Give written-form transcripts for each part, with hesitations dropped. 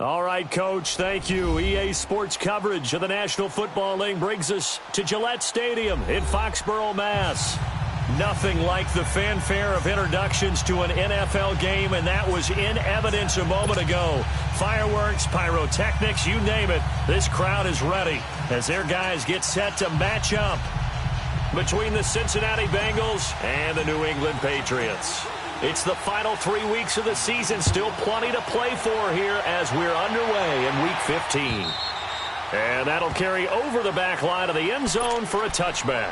All right, Coach, thank you. EA Sports coverage of the National Football League brings us to Gillette Stadium in Foxborough, Mass. Nothing like the fanfare of introductions to an NFL game, and that was in evidence a moment ago. Fireworks, pyrotechnics, you name it. This crowd is ready as their guys get set to match up between the Cincinnati Bengals and the New England Patriots. It's the final 3 weeks of the season. Still plenty to play for here as we're underway in Week 15. And that'll carry over the back line of the end zone for a touchback.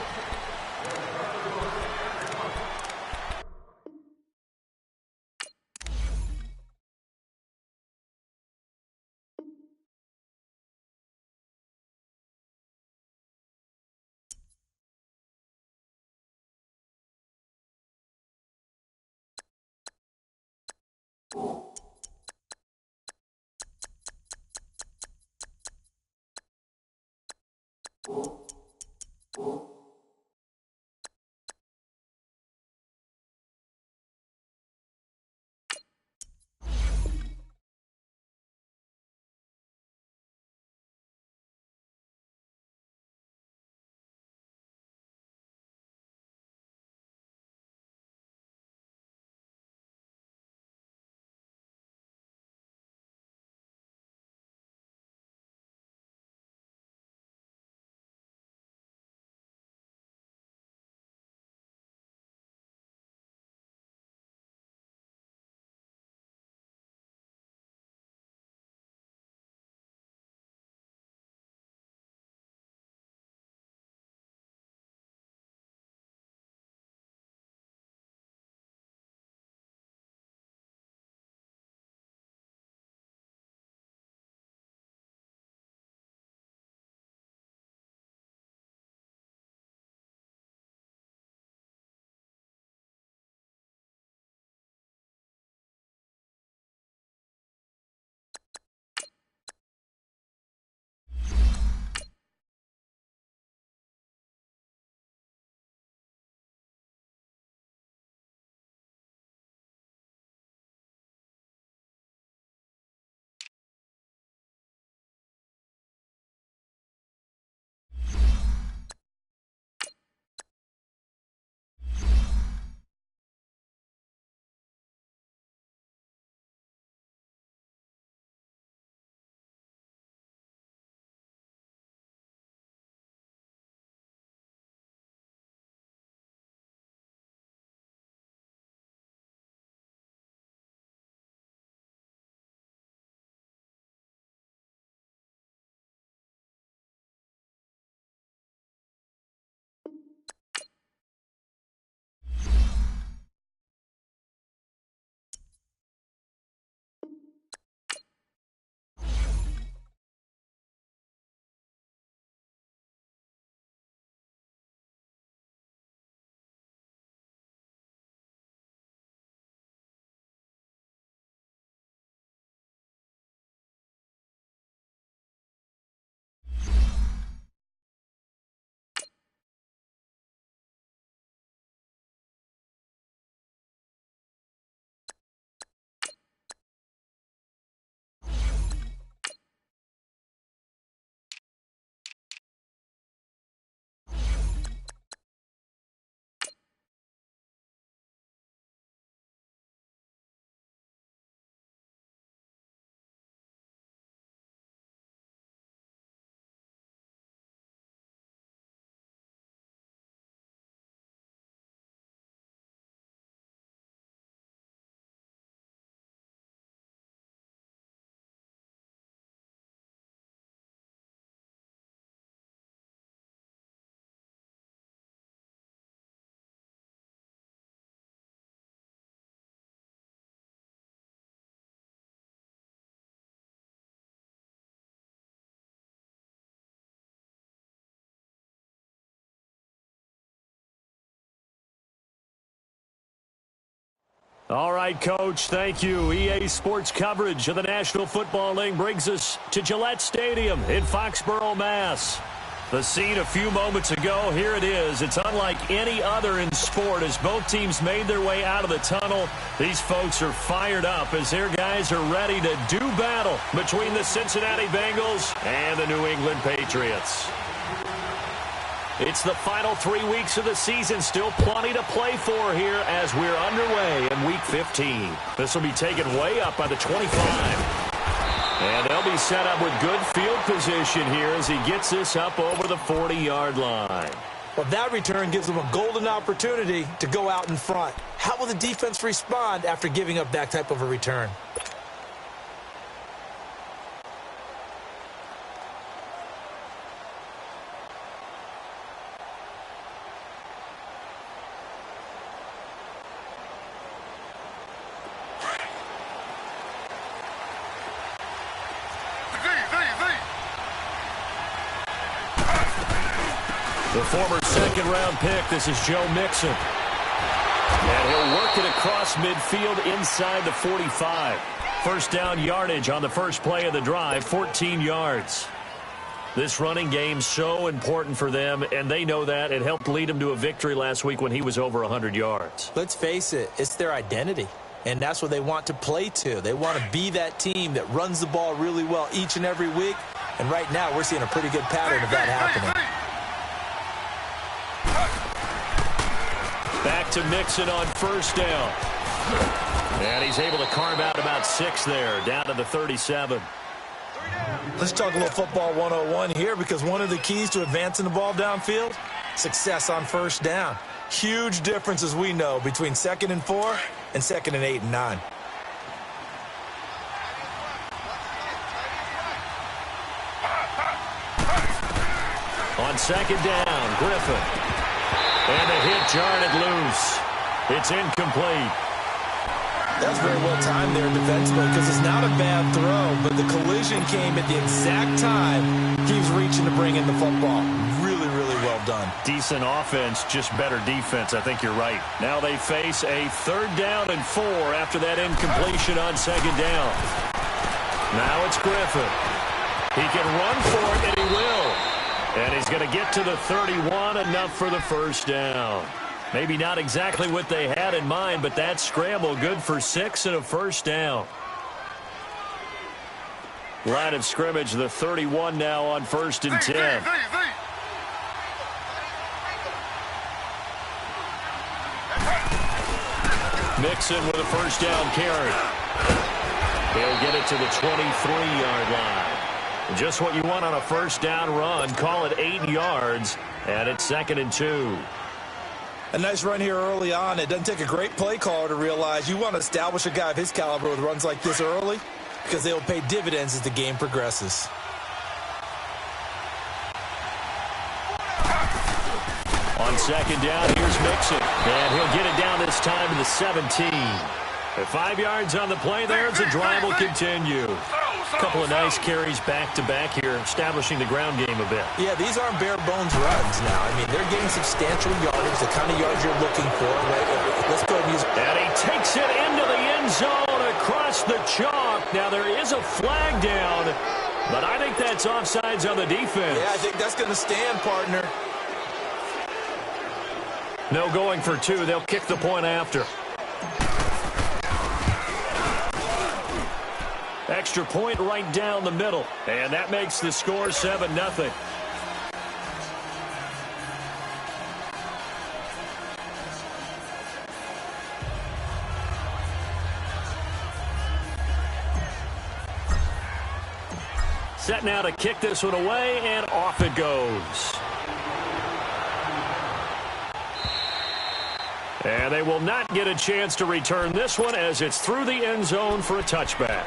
All right, Coach, thank you. EA Sports coverage of the National Football League brings us to Gillette Stadium in Foxborough, Mass. The scene a few moments ago, here it is. It's unlike any other in sport. As both teams made their way out of the tunnel, these folks are fired up as their guys are ready to do battle between the Cincinnati Bengals and the New England Patriots. It's the final 3 weeks of the season. Still plenty to play for here as we're underway in Week 15. This will be taken way up by the 25. And they'll be set up with good field position here as he gets this up over the 40-yard line. Well, that return gives them a golden opportunity to go out in front. How will the defense respond after giving up that type of a return? The former second-round pick, this is Joe Mixon. And he'll work it across midfield inside the 45. First down yardage on the first play of the drive, 14 yards. This running game so important for them, and they know that. It helped lead them to a victory last week when he was over 100 yards. Let's face it, it's their identity, and that's what they want to play to. They want to be that team that runs the ball really well each and every week, and right now we're seeing a pretty good pattern of that happening. Back to Mixon on first down. And he's able to carve out about 6 there, down to the 37. Let's talk a little football 101 here, because one of the keys to advancing the ball downfield, success on first down. Huge difference, as we know, between 2nd and 4 and 2nd and 8 and 9. On second down, Griffin. And a hit jarred it loose. It's incomplete. That's very well timed there defensively, because it's not a bad throw, but the collision came at the exact time he was reaching to bring in the football. Really, really well done. Decent offense, just better defense. I think you're right. Now they face a 3rd down and 4 after that incompletion on second down. Now it's Griffin. He can run for it, and he will. And he's going to get to the 31, enough for the first down. Maybe not exactly what they had in mind, but that scramble good for 6 and a first down. Line of scrimmage, the 31 now on 1st and 10. Mixon with a first down carry. He'll get it to the 23-yard line. Just what you want on a first down run. Call it 8 yards, and it's 2nd and 2. A nice run here early on. It doesn't take a great play caller to realize you want to establish a guy of his caliber with runs like this early, because they will pay dividends as the game progresses. On second down, here's Mixon. And he'll get it down this time to the 17. At 5 yards on the play there, the drive will continue. A couple of nice carries back-to-back here, establishing the ground game a bit. Yeah, these aren't bare-bones runs now. I mean, they're getting substantial yardage, the kind of yards you're looking for. Let's go ahead and use it. And he takes it into the end zone across the chalk. Now, there is a flag down, but I think that's offsides on the defense. Yeah, I think that's going to stand, partner. No going for 2. They'll kick the point after. Extra point right down the middle. And that makes the score 7-0. Set now to kick this one away, and off it goes. And they will not get a chance to return this one as it's through the end zone for a touchback.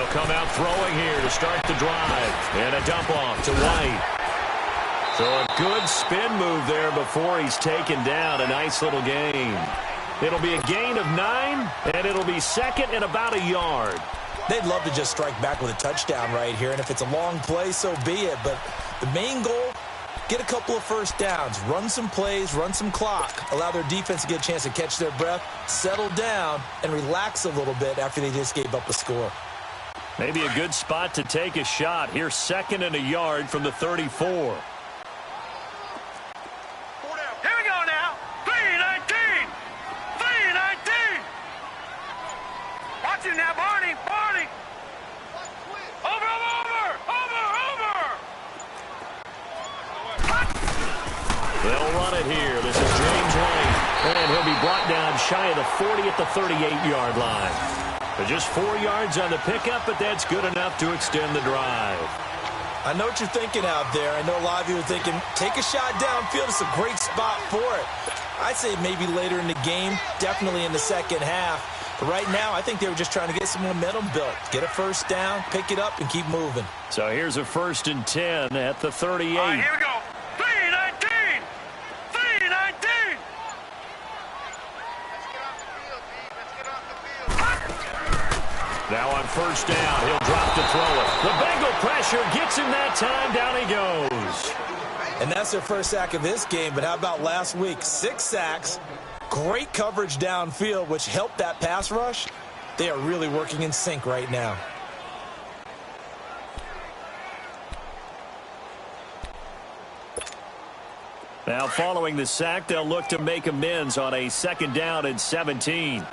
They'll come out throwing here to start the drive. And a dump off to White. So a good spin move there before he's taken down. A nice little gain. It'll be a gain of 9, and it'll be second and about a yard. They'd love to just strike back with a touchdown right here, and if it's a long play, so be it. But the main goal, get a couple of first downs, run some plays, run some clock, allow their defense to get a chance to catch their breath, settle down, and relax a little bit after they just gave up a score. Maybe a good spot to take a shot. Here's second and a yard from the 34. Now, Barney! Over! They'll run it here. This is James White. And he'll be brought down shy of the 40 at the 38-yard line. But just 4 yards on the pickup, but that's good enough to extend the drive. I know what you're thinking out there. I know a lot of you are thinking, take a shot downfield. It's a great spot for it. I'd say maybe later in the game, definitely in the second half. But right now, I think they were just trying to get some momentum built. Get a first down, pick it up, and keep moving. So here's a 1st and 10 at the 38. All right, here we go. 3-19! 3-19! Now on first down, he'll drop to throw it. The Bengal pressure gets him that time. Down he goes. And that's their first sack of this game. But how about last week? 6 sacks. Great coverage downfield, which helped that pass rush. They are really working in sync right now. Now, following the sack, they'll look to make amends on a 2nd down and 17.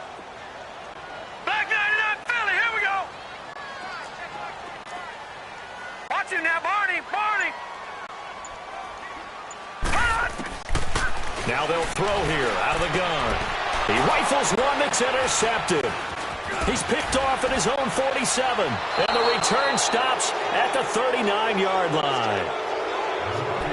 Back 99, Philly, here we go. Watch him now, Barney. Now they'll throw here out of the gun. He rifles one that's intercepted. He's picked off at his own 47. And the return stops at the 39-yard line.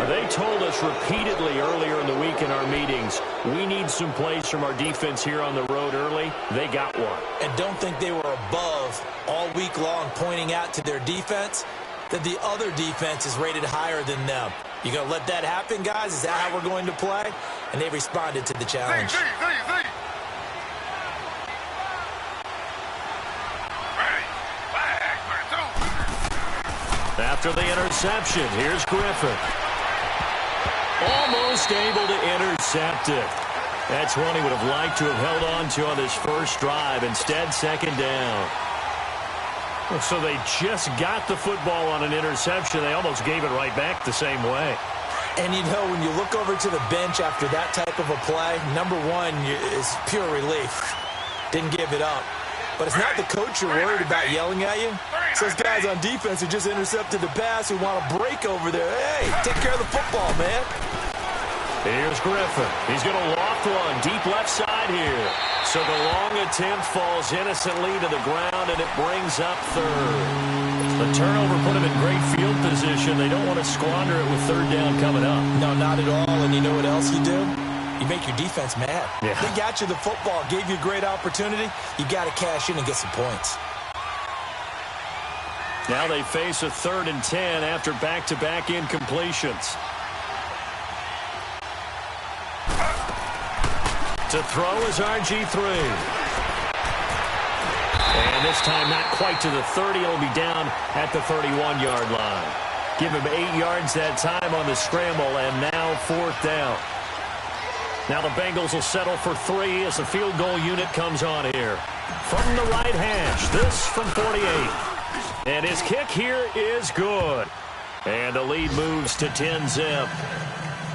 They told us repeatedly earlier in the week in our meetings, we need some plays from our defense here on the road early. They got one. And don't think they were above all week long pointing out to their defense that the other defense is rated higher than them. You going to let that happen, guys? Is that how we're going to play? And they responded to the challenge. After the interception, here's Griffin. Almost able to intercept it. That's one he would have liked to have held on to on this first drive. Instead, 2nd down. So they just got the football on an interception. They almost gave it right back the same way. And, you know, when you look over to the bench after that type of a play, number one is pure relief. Didn't give it up. But it's not the coach you're worried about yelling at you. It's those guys on defense who just intercepted the pass who want to break over there. Hey, take care of the football, man. Here's Griffin. He's going to loft one deep left side here. So the long attempt falls innocently to the ground, and it brings up 3rd. The turnover put him in great field position. They don't want to squander it with 3rd down coming up. No, not at all. And you know what else you do? You make your defense mad. Yeah. They got you the football, gave you a great opportunity. You got to cash in and get some points. Now they face a 3rd and 10 after back-to-back incompletions. To throw is RG3. And this time not quite to the 30. It'll be down at the 31-yard line. Give him 8 yards that time on the scramble, and now 4th down. Now the Bengals will settle for 3 as the field goal unit comes on here. From the right hash, this from 48. And his kick here is good. And the lead moves to 10-zip.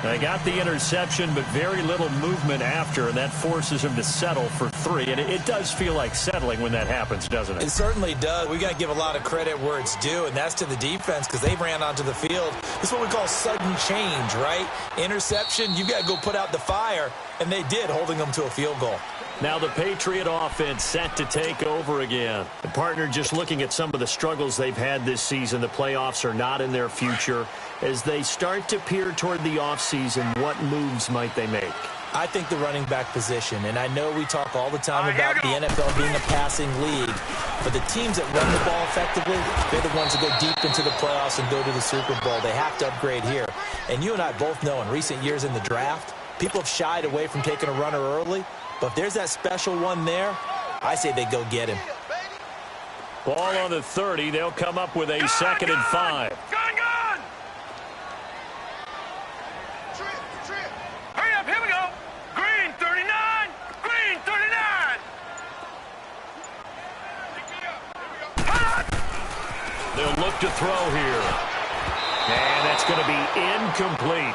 They got the interception, but very little movement after, and that forces him to settle for 3. And it does feel like settling when that happens, doesn't it? It certainly does. We got to give a lot of credit where it's due, and that's to the defense because they ran onto the field. This is what we call sudden change, right? Interception, you got to go put out the fire, and they did, holding them to a field goal. Now the Patriot offense set to take over again. The partner just looking at some of the struggles they've had this season. The playoffs are not in their future. As they start to peer toward the offseason, what moves might they make? I think the running back position, and I know we talk all the time about the NFL being a passing league, but the teams that run the ball effectively, they're the ones that go deep into the playoffs and go to the Super Bowl. They have to upgrade here. And you and I both know in recent years in the draft, people have shied away from taking a runner early, but if there's that special one there, I say they go get him. Ball on the 30. They'll come up with a 2nd and 5. Gone! Hurry up, here we go. Green 39. Green 39. They'll look to throw here. And that's going to be incomplete.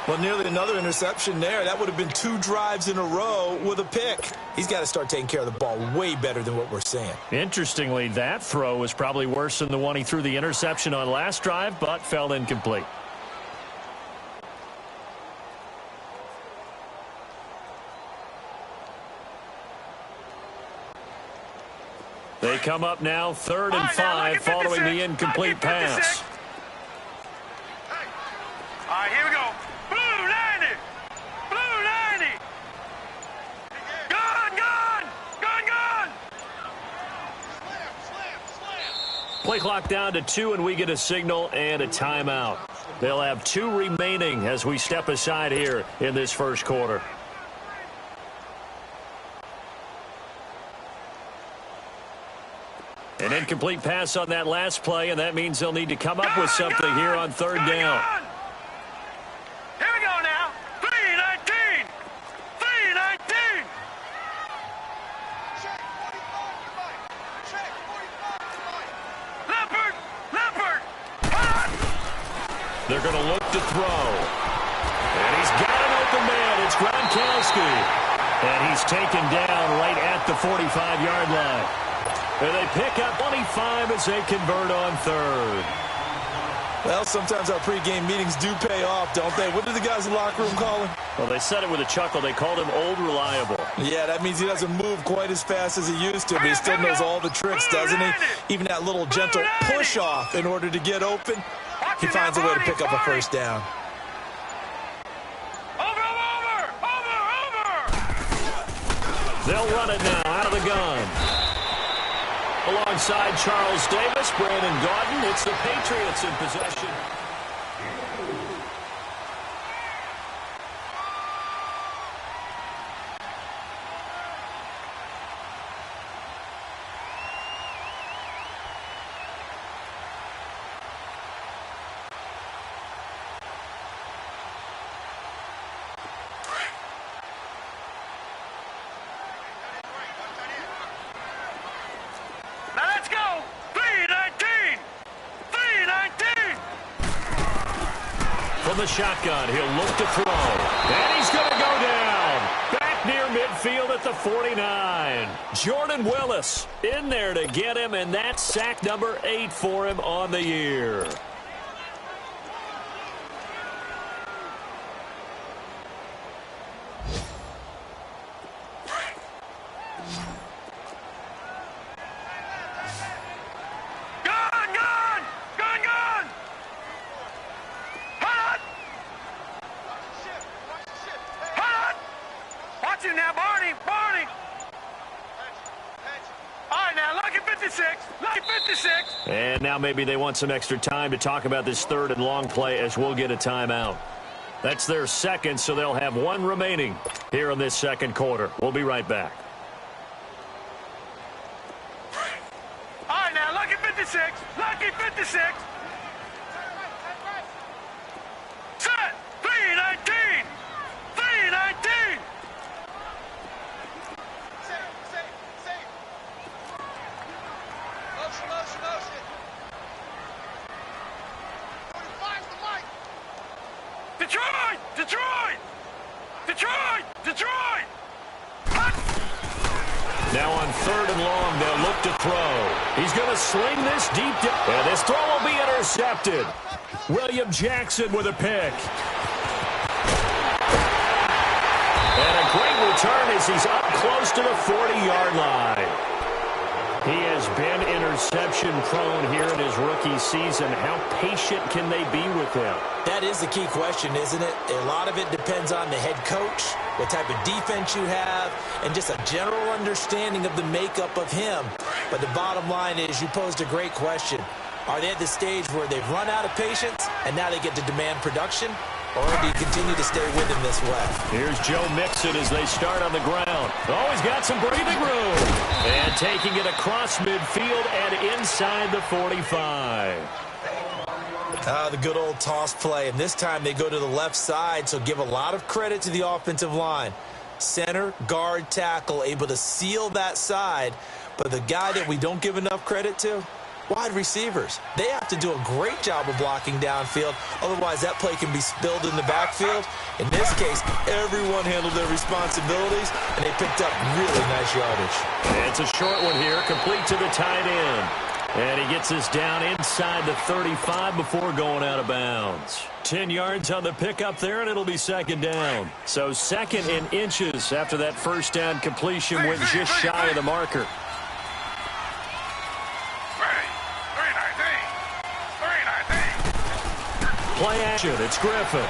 Well, nearly another interception there. That would have been 2 drives in a row with a pick. He's got to start taking care of the ball way better than what we're seeing. Interestingly, that throw was probably worse than the one he threw the interception on last drive, but fell incomplete. They come up now 3rd and 5 following the incomplete pass. All right, here we go. Blue 90. Blue 90. Gone. Play clock down to 2, and we get a signal and a timeout. They'll have 2 remaining as we step aside here in this first quarter. An incomplete pass on that last play, and that means they'll need to come up with something here on 3rd down. Here we go now. 3-19. 3-19. Leopard. They're going to look to throw. And he's got an open man. It's Gronkowski. And he's taken down right at the 45-yard line. And they pick up 25 as they convert on 3rd. Well, sometimes our pregame meetings do pay off, don't they? What did the guys in the locker room call him? Well, they said it with a chuckle. They called him Old Reliable. Yeah, that means he doesn't move quite as fast as he used to, but he still knows all the tricks, doesn't he? Even that little gentle push-off in order to get open, he finds a way to pick up a first down. Over. They'll run it now out of the gun. Alongside Charles Davis, Brandon Gaudin, it's the Patriots in possession. The shotgun. He'll look to throw. And he's going to go down. Back near midfield at the 49. Jordan Willis in there to get him, and that's sack number 8 for him on the year. And now maybe they want some extra time to talk about this 3rd and long play as we'll get a timeout. That's their 2nd, so they'll have 1 remaining here in this 2nd quarter. We'll be right back. All right, now, lucky 56. Lucky 56. Set. 3-19. 3-19. Detroit! Now on 3rd and long, they'll look to throw. He's going to sling this deep down. And this throw will be intercepted. William Jackson with a pick. And a great return as he's up close to the 40-yard line. He has been interception-prone here in his rookie season. How patient can they be with him? That is the key question, isn't it? A lot of it depends on the head coach, what type of defense you have, and just a general understanding of the makeup of him. But the bottom line is you posed a great question. Are they at the stage where they've run out of patience and now they get to demand production? Or do you continue to stay with him this way? Here's Joe Mixon as they start on the ground. Oh, he's got some breathing room. And taking it across midfield and inside the 45. The good old toss play. And this time they go to the left side, so give a lot of credit to the offensive line. Center, guard, tackle, able to seal that side. But the guy that we don't give enough credit to, wide receivers. They have to do a great job of blocking downfield. Otherwise, that play can be spilled in the backfield. In this case, everyone handled their responsibilities, and they picked up really nice yardage. It's a short one here, complete to the tight end. And he gets this down inside the 35 before going out of bounds. 10 yards on the pickup there, and it'll be second down. So second in inches after that first down completion went just shy of the marker. Play action. It's Griffin.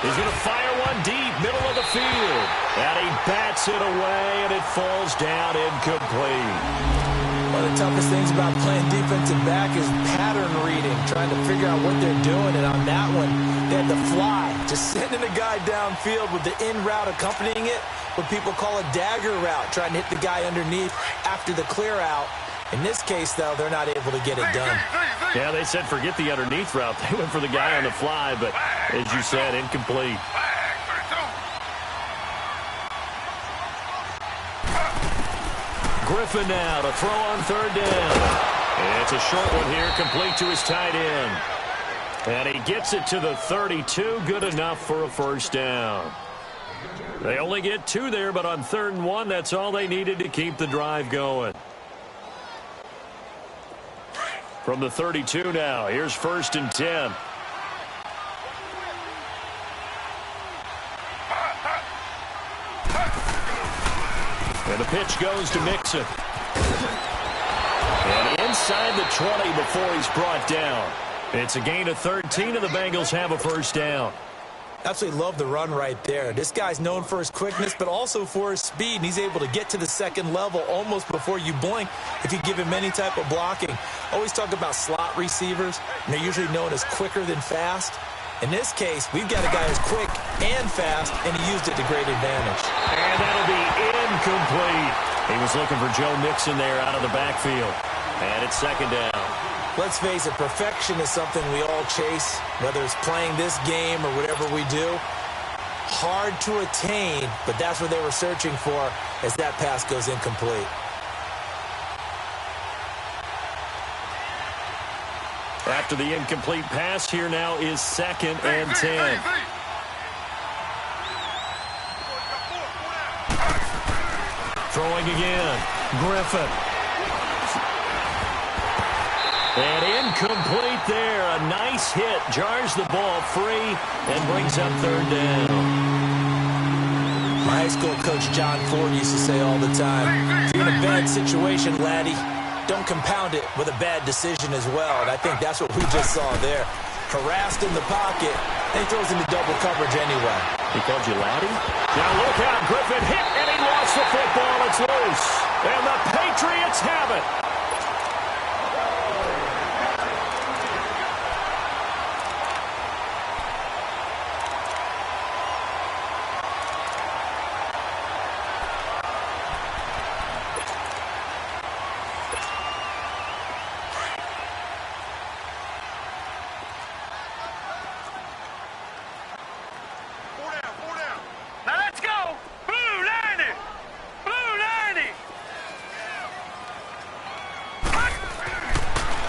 He's going to fire one deep, middle of the field. And he bats it away, and it falls down incomplete. One of the toughest things about playing defensive back is pattern reading, trying to figure out what they're doing. And on that one, they had to fly, just sending a guy downfield with the in route accompanying it, what people call a dagger route, trying to hit the guy underneath after the clear out. In this case, though, they're not able to get it done. Yeah, they said forget the underneath route. They went for the guy on the fly, but as you said, incomplete. Griffin now to throw on third down. It's a short one here, complete to his tight end. And he gets it to the 32, good enough for a first down. They only get 2 there, but on 3rd and 1, that's all they needed to keep the drive going. From the 32 now, here's 1st and 10. And the pitch goes to Mixon. And inside the 20 before he's brought down. It's a gain of 13, and the Bengals have a first down. Absolutely love the run right there. This guy's known for his quickness, but also for his speed, and he's able to get to the second level almost before you blink if you give him any type of blocking. Always talk about slot receivers, and they're usually known as quicker than fast. In this case, we've got a guy who's quick and fast, and he used it to great advantage. And that'll be incomplete. He was looking for Joe Mixon there out of the backfield. And it's second down. Let's face it, perfection is something we all chase, whether it's playing this game or whatever we do. Hard to attain, but that's what they were searching for as that pass goes incomplete. After the incomplete pass, here now is 2nd and 10. Throwing again. Griffin. And incomplete there. A nice hit. Jars the ball free and brings up 3rd down. My high school coach John Ford used to say all the time, if you're in a bad situation, laddie, don't compound it with a bad decision as well. And I think that's what we just saw there. Harassed in the pocket, and he throws into double coverage anyway. He called you laddie? Now look out. Griffin hit, and he lost the football. It's loose. And the Patriots have it.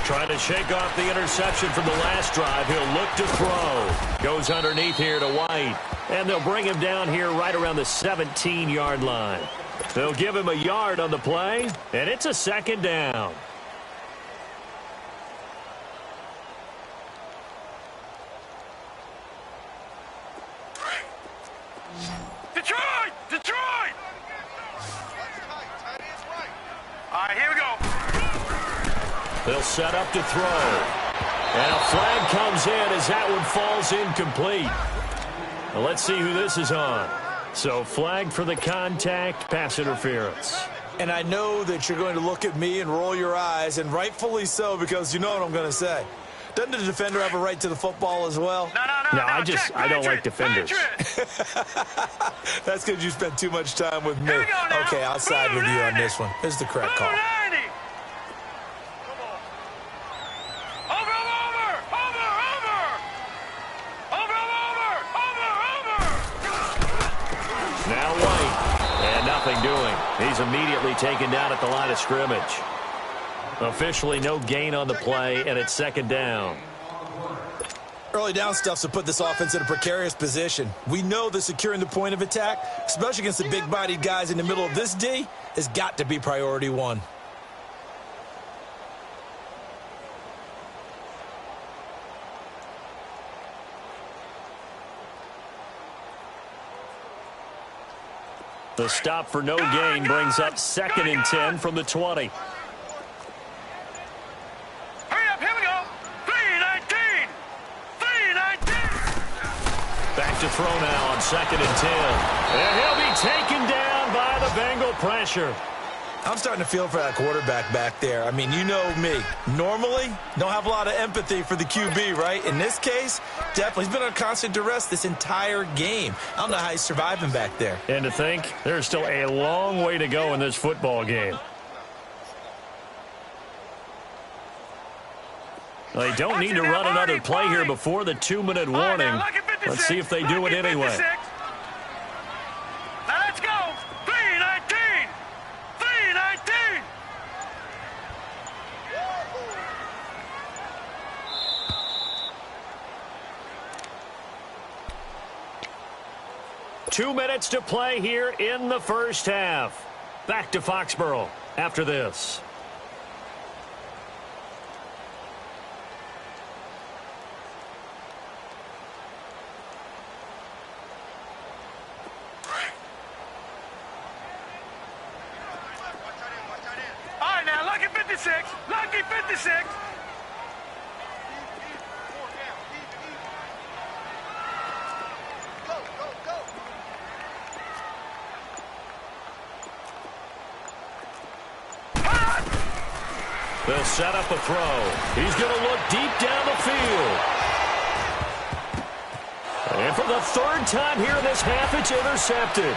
Trying to shake off the interception from the last drive. He'll look to throw. Goes underneath here to White. And they'll bring him down here right around the 17-yard line. They'll give him a yard on the play, and it's a 2nd down. Detroit! Detroit! All right, here we go. They'll set up to throw. And a flag comes in as that one falls incomplete. Well, let's see who this is on. So flag for the contact, pass interference. And I know that you're going to look at me and roll your eyes, and rightfully so, because you know what I'm going to say. Doesn't the defender have a right to the football as well? No, I don't like defenders. That's because you spent too much time with me. Okay, I'll side with you on this one. This is the correct call. Now White, and nothing doing. He's immediately taken down at the line of scrimmage. Officially no gain on the play, and it's second down. Early down stuff's to put this offense in a precarious position. We know that securing the point of attack, especially against the big-bodied guys in the middle of this D, has got to be priority one. The stop for no gain brings up 2nd and 10 from the 20. Hurry up, here we go. 3-19. 3-19. Back to throw now on 2nd and 10. And he'll be taken down by the Bengal pressure. I'm starting to feel for that quarterback back there. I mean, you know me. Normally, don't have a lot of empathy for the QB, right? In this case, definitely. He's been on constant duress this entire game. I don't know how he's surviving back there. And to think, there's still a long way to go in this football game. They don't need to run another play here before the 2-minute warning. Let's see if they do it anyway. Now let's go. 3-19. 3-19. 2 minutes to play here in the first half. Back to Foxborough after this. All right, now, lucky 56. Lucky 56. They'll set up a throw. He's going to look deep down the field. And for the 3rd time here in this half, it's intercepted.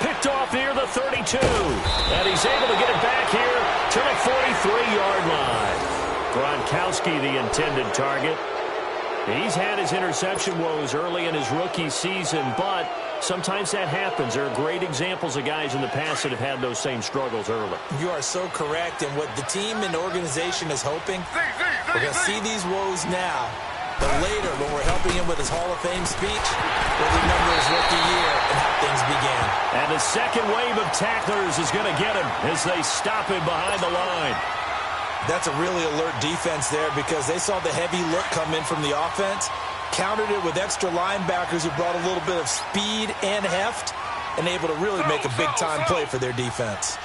Picked off near the 32. And he's able to get it back here to the 43-yard line. Gronkowski, the intended target. He's had his interception woes early in his rookie season, but sometimes that happens. There are great examples of guys in the past that have had those same struggles early. You are so correct, and what the team and organization is hoping, we're going to see these woes now, but later when we're helping him with his Hall of Fame speech, we'll remember his rookie year and how things began. And the second wave of tacklers is going to get him as they stop him behind the line. That's a really alert defense there because they saw the heavy look come in from the offense, countered it with extra linebackers who brought a little bit of speed and heft, and able to really make a big-time play for their defense.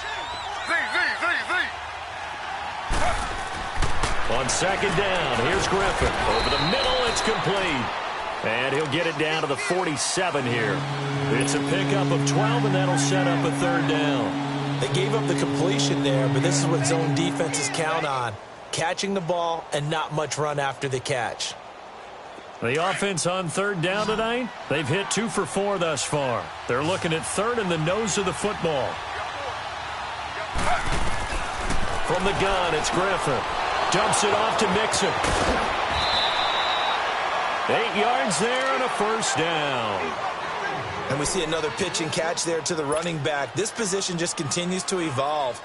On 2nd down, here's Griffin. Over the middle, it's complete. And he'll get it down to the 47 here. It's a pickup of 12, and that'll set up a 3rd down. They gave up the completion there, but this is what zone defenses count on. Catching the ball and not much run after the catch. The offense on 3rd down tonight, they've hit 2 for 4 thus far. They're looking at 3rd and the nose of the football. From the gun, it's Griffin. Dumps it off to Mixon. 8 yards there and a 1st down. And we see another pitch and catch there to the running back. This position just continues to evolve.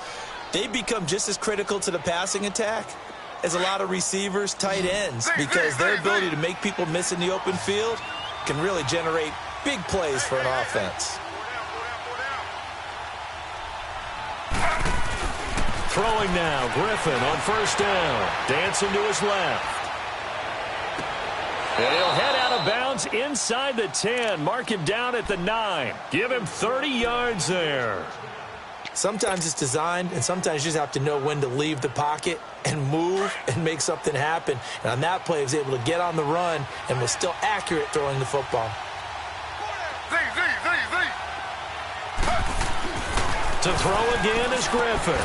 They become just as critical to the passing attack as a lot of receivers, tight ends, because their ability to make people miss in the open field can really generate big plays for an offense. Throwing now, Griffin on 1st down. Dancing to his left. And he'll head out of bounds inside the 10. Mark him down at the 9. Give him 30 yards there. Sometimes it's designed, and sometimes you just have to know when to leave the pocket and move and make something happen. And on that play, he was able to get on the run and was still accurate throwing the football. To throw again is Griffin.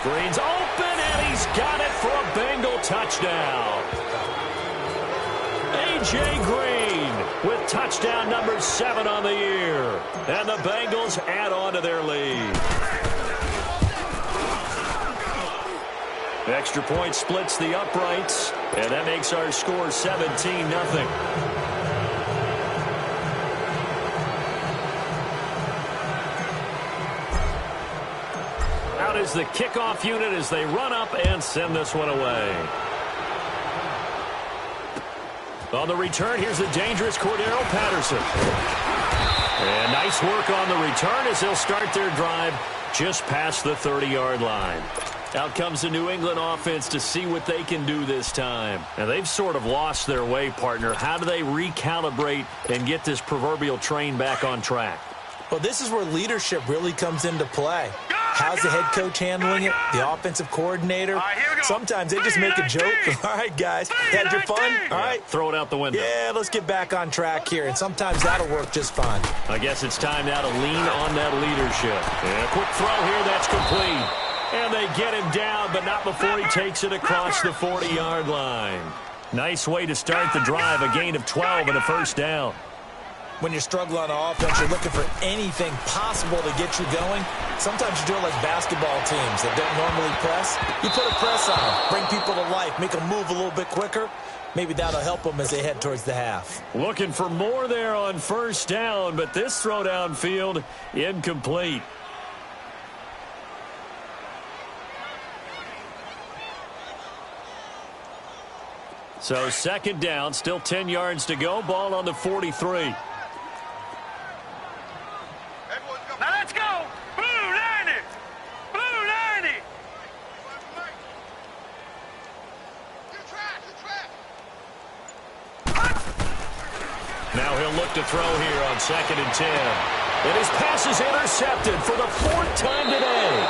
Green's open, and he's got it for a Bengal touchdown. A.J. Green with touchdown number 7 on the year. And the Bengals add on to their lead. Extra point splits the uprights, and that makes our score 17-0. Out is the kickoff unit as they run up and send this one away. On the return, here's the dangerous Cordero Patterson. And nice work on the return as they'll start their drive just past the 30-yard line. Out comes the New England offense to see what they can do this time. And they've sort of lost their way, partner. How do they recalibrate and get this proverbial train back on track? Well, this is where leadership really comes into play. How's the head coach handling it? The offensive coordinator? Sometimes they just make a joke. All right, guys, had your fun? All right. Throw it out the window. Yeah, let's get back on track here, and sometimes that'll work just fine. I guess it's time now to lean on that leadership. And a quick throw here, that's complete. And they get him down, but not before he takes it across the 40-yard line. Nice way to start the drive, a gain of 12 and a first down. When you're struggling on offense, you're looking for anything possible to get you going. Sometimes you do it like basketball teams that don't normally press. You put a press on them, bring people to life, make them move a little bit quicker. Maybe that'll help them as they head towards the half. Looking for more there on first down, but this throw downfield incomplete. So second down, still 10 yards to go. Ball on the 43. Now let's go. Blue 90. Blue 90. Now he'll look to throw here on 2nd and 10. And his pass is intercepted for the 4th time today.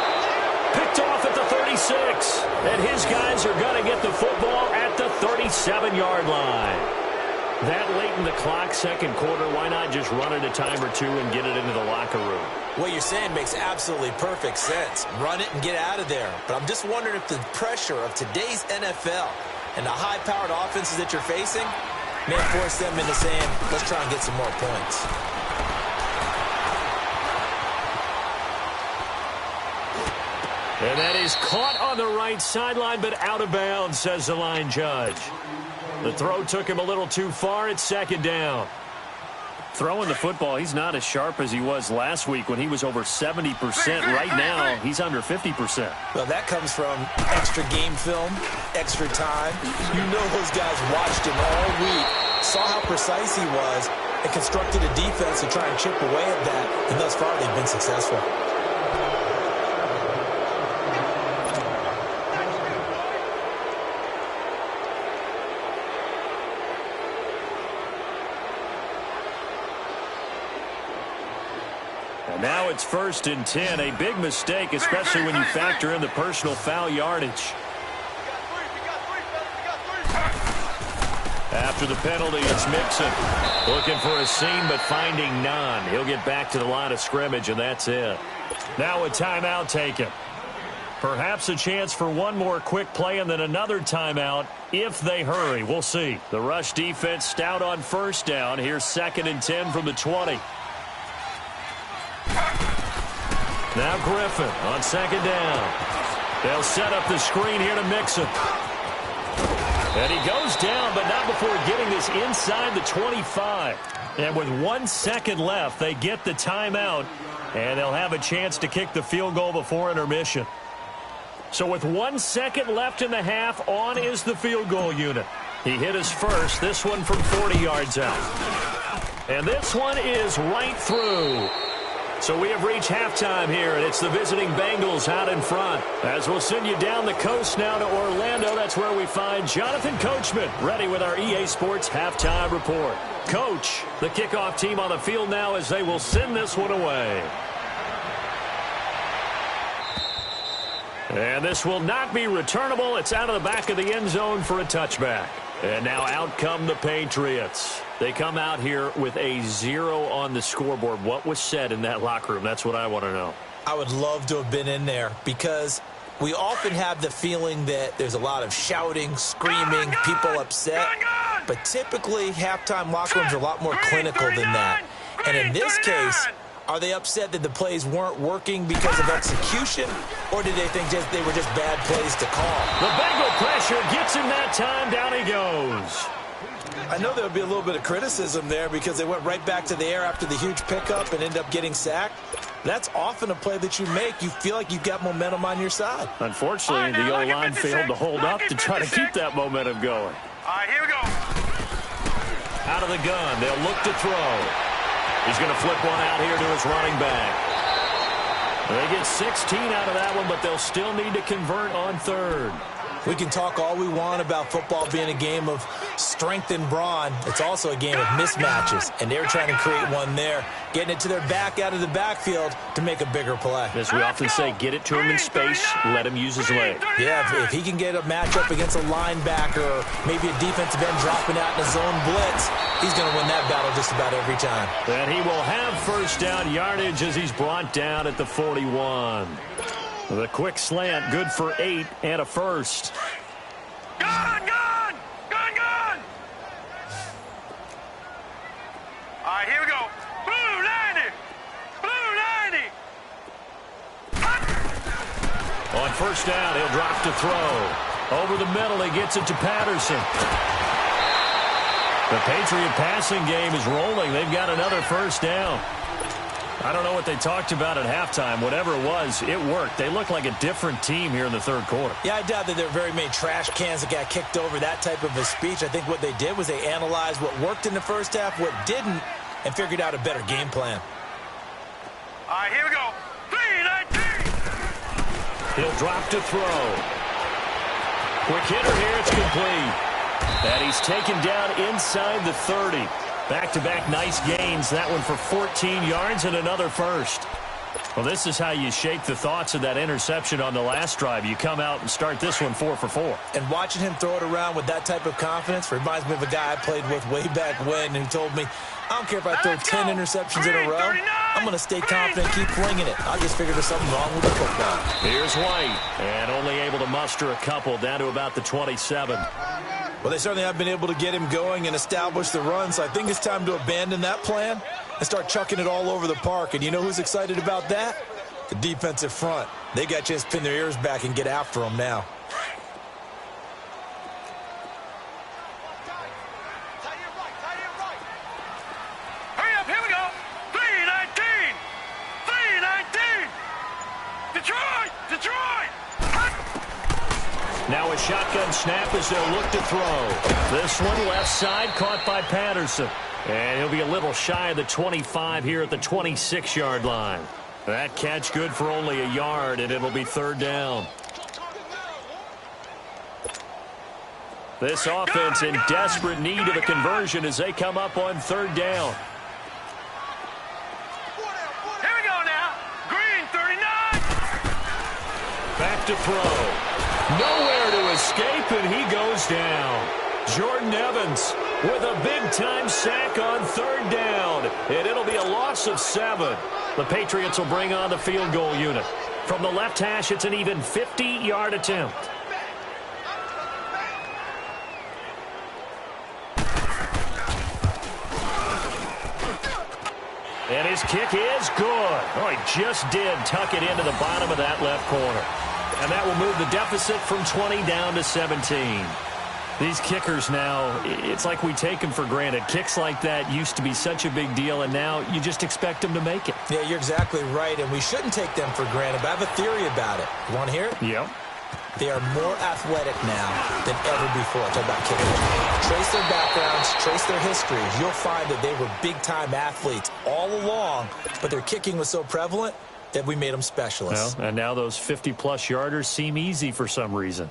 Picked off at the 36. And his guys are going to get the football at the 37-yard line. That late in the clock, second quarter, why not just run it a time or two and get it into the locker room? What you're saying makes absolutely perfect sense. Run it and get out of there. But I'm just wondering if the pressure of today's NFL and the high-powered offenses that you're facing may force them into saying, let's try and get some more points. And that is caught on the right sideline, but out of bounds, says the line judge. The throw took him a little too far. It's second down. Throwing the football, he's not as sharp as he was last week when he was over 70%. Right now, he's under 50%. Well, that comes from extra game film, extra time. You know those guys watched him all week, saw how precise he was, and constructed a defense to try and chip away at that. And thus far, they've been successful. Now it's 1st and 10. A big mistake, especially when you factor in the personal foul yardage. After the penalty, it's Mixon. Looking for a seam, but finding none. He'll get back to the line of scrimmage, and that's it. Now a timeout taken. Perhaps a chance for one more quick play and then another timeout if they hurry. We'll see. The rush defense stout on first down. Here's 2nd and 10 from the 20. Now Griffin on 2nd down. They'll set up the screen here to Mixon. And he goes down, but not before getting this inside the 25. And with 1 second left, they get the timeout, and they'll have a chance to kick the field goal before intermission. So with 1 second left in the half, on is the field goal unit. He hit his first, this one from 40 yards out. And this one is right through. So we have reached halftime here, and it's the visiting Bengals out in front. As we'll send you down the coast now to Orlando, that's where we find Jonathan Coachman, ready with our EA Sports Halftime Report. Coach, the kickoff team on the field now as they will send this one away. And this will not be returnable. It's out of the back of the end zone for a touchback. And now out come the Patriots. They come out here with a 0 on the scoreboard. What was said in that locker room? That's what I want to know. I would love to have been in there because we often have the feeling that there's a lot of shouting, screaming, people upset. But typically, halftime locker rooms are a lot more clinical than that. And in this case, are they upset that the plays weren't working because of execution? Or did they think they were just bad plays to call? The Bengal pressure gets him that time. Down he goes. I know there would be a little bit of criticism there because they went right back to the air after the huge pickup and ended up getting sacked. That's often a play that you make. You feel like you've got momentum on your side. Unfortunately, the O-line failed to hold up to try to keep that momentum going. All right, here we go. Out of the gun, they'll look to throw. He's going to flip one out here to his running back. They get 16 out of that one, but they'll still need to convert on third. We can talk all we want about football being a game of strength and brawn. It's also a game of mismatches, and they're trying to create one there, getting it to their back out of the backfield to make a bigger play. As we often say, get it to him in space, let him use his leg. Yeah, if he can get a matchup against a linebacker or maybe a defensive end dropping out in a zone blitz, he's going to win that battle just about every time. And he will have first down yardage as he's brought down at the 41. The quick slant, good for 8 and a first. Gun, gun! Gun, gun! All right, here we go. Blue 90! Blue 90! On first down, he'll drop to throw. Over the middle, he gets it to Patterson. The Patriot passing game is rolling. They've got another first down. I don't know what they talked about at halftime. Whatever it was, it worked. They look like a different team here in the third quarter. Yeah, I doubt that there are very many trash cans that got kicked over, that type of a speech. I think what they did was they analyzed what worked in the first half, what didn't, and figured out a better game plan. All right, here we go. 3-19. He'll drop to throw. Quick hitter here. It's complete. And he's taken down inside the 30. Back-to-back nice gains. That one for 14 yards and another first. Well, this is how you shake the thoughts of that interception on the last drive. You come out and start this one 4 for 4. And watching him throw it around with that type of confidence reminds me of a guy I played with way back when who told me, I don't care if I throw 10 interceptions in a row. I'm going to stay confident and keep flinging it. I just figured there's something wrong with the football. Here's White, and only able to muster a couple down to about the 27. Well, they certainly have been able to get him going and establish the run, so I think it's time to abandon that plan and start chucking it all over the park. And you know who's excited about that? The defensive front. They got a chance to pin their ears back and get after him now. Hurry up, here we go. 3-19. 3-19. Detroit! Detroit! Now a shotgun snap as they'll look to throw. This one left side caught by Patterson. And he'll be a little shy of the 25 here at the 26-yard line. That catch good for only a yard, and it'll be third down. This offense in desperate need of a conversion as they come up on third down. Here we go now. Green 39. Back to throw. Nowhere to escape, and he goes down. Jordan Evans with a big-time sack on third down, and it'll be a loss of 7. The Patriots will bring on the field goal unit. From the left hash, it's an even 50-yard attempt. And his kick is good. Oh, he just did tuck it into the bottom of that left corner. And that will move the deficit from 20 down to 17. These kickers now, it's like we take them for granted. Kicks like that used to be such a big deal, and now you just expect them to make it. Yeah, you're exactly right, and we shouldn't take them for granted, but I have a theory about it. You want to hear it? Yep. They are more athletic now than ever before. Talk about kickers. Trace their backgrounds, trace their histories. You'll find that they were big-time athletes all along, but their kicking was so prevalent that we made them specialists. Well, and now those 50-plus yarders seem easy for some reason.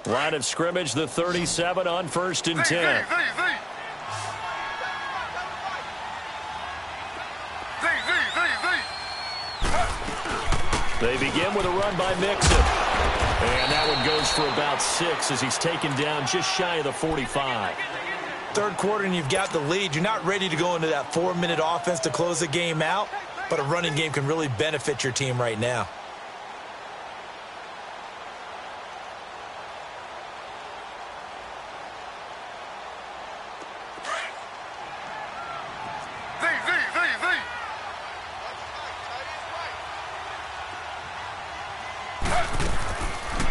Line of scrimmage, the 37 on 1st and 10. They begin with a run by Mixon. And that one goes for about 6 as he's taken down just shy of the 45. Third quarter and you've got the lead. You're not ready to go into that 4-minute offense to close the game out, but a running game can really benefit your team right now.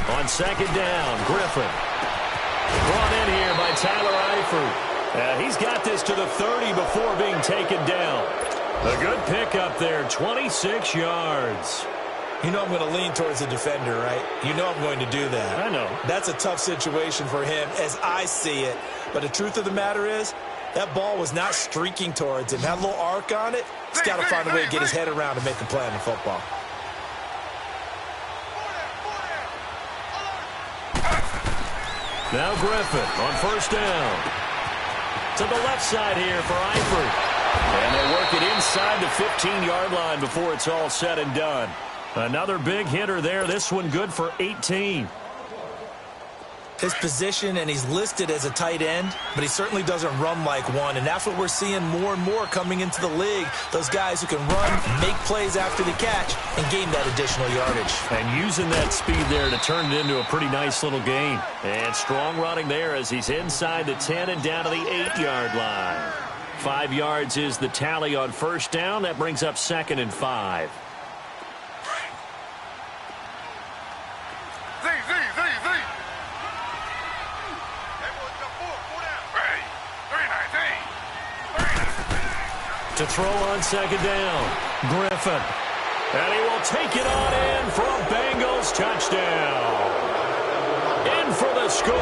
On second down, Griffin. Brought in here by Tyler Eifert. He's got this to the 30 before being taken down. A good pickup there, 26 yards. You know I'm going to lean towards the defender, right? You know I'm going to do that. I know. That's a tough situation for him as I see it. But the truth of the matter is, that ball was not streaking towards him. That little arc on it, he's got to find a way to get his head around and make a play on the football. Now Griffin on first down. To the left side here for Eifert. And they work it inside the 15-yard line before it's all said and done. Another big hitter there. This one good for 18. His position, and he's listed as a tight end, but he certainly doesn't run like one, and that's what we're seeing more and more coming into the league. Those guys who can run, make plays after the catch, and gain that additional yardage. And using that speed there to turn it into a pretty nice little gain. And strong running there as he's inside the 10 and down to the 8-yard line. 5 yards is the tally on first down. That brings up 2nd and 5. To throw on second down, Griffin. And he will take it on in for a Bengals touchdown. In for the score.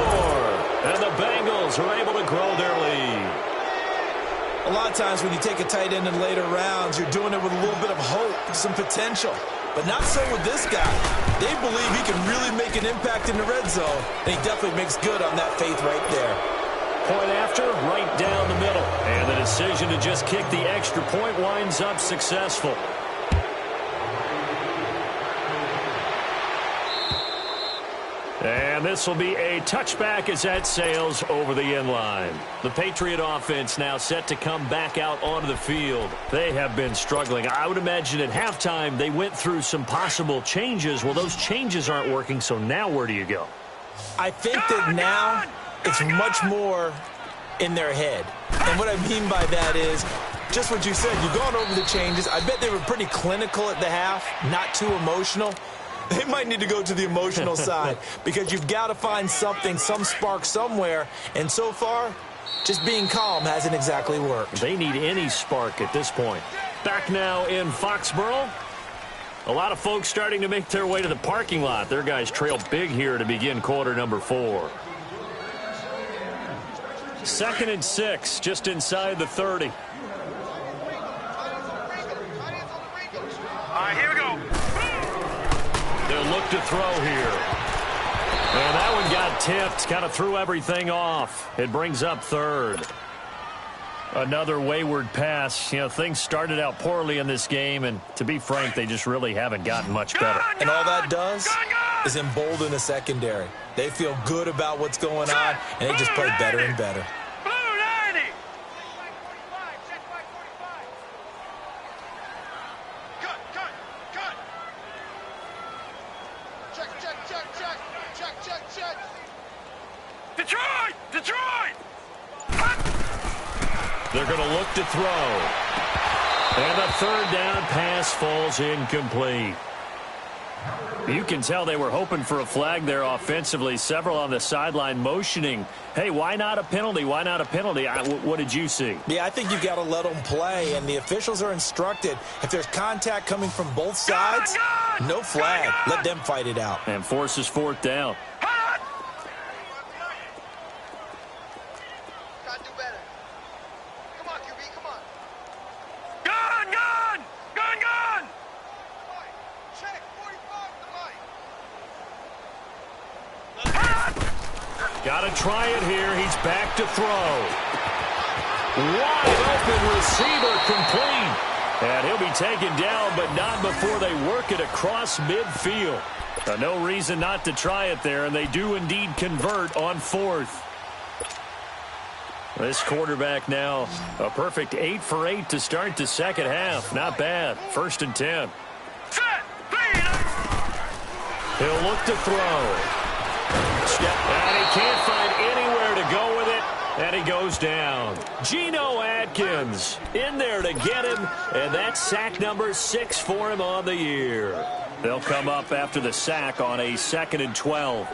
And the Bengals are able to grow their lead. A lot of times when you take a tight end in later rounds, you're doing it with a little bit of hope, some potential. But not so with this guy. They believe he can really make an impact in the red zone, and he definitely makes good on that faith right there. Point after, right down the middle. And the decision to just kick the extra point winds up successful. And this will be a touchback as that sails over the end line. The Patriot offense now set to come back out onto the field. They have been struggling. I would imagine at halftime they went through some possible changes. Well, those changes aren't working, so now where do you go? I think that now it's much more in their head. And what I mean by that is just what you said. You've gone over the changes. I bet they were pretty clinical at the half, not too emotional. They might need to go to the emotional side because you've got to find something, some spark somewhere. And so far, just being calm hasn't exactly worked. They need any spark at this point. Back now in Foxborough. A lot of folks starting to make their way to the parking lot. Their guys trail big here to begin quarter number 4. 2nd and 6, just inside the 30. All right, here we go. They'll look to throw here. And that one got tipped, kind of threw everything off. It brings up 3rd. Another wayward pass. You know, things started out poorly in this game, and to be frank, they just really haven't gotten much better. And all that does is embolden the secondary. They feel good about what's going on, and they just play better and better. Blue 90. Check. Detroit! They're going to look to throw. And the 3rd down pass falls incomplete. You can tell they were hoping for a flag there offensively. Several on the sideline motioning, hey, why not a penalty? Why not a penalty? What did you see? Yeah, I think you've got to let them play, and the officials are instructed. If there's contact coming from both sides, no flag. Let them fight it out. And forces 4th down. Got to try it here. He's back to throw. Wide open receiver complete. And he'll be taken down, but not before they work it across midfield. No reason not to try it there, and they do indeed convert on 4th. This quarterback now, a perfect 8 for 8 to start the second half. Not bad. 1st and 10. He'll look to throw. And he can't find anywhere to go with it, and he goes down. Geno Atkins in there to get him, and that's sack number 6 for him on the year. They'll come up after the sack on a 2nd and 12.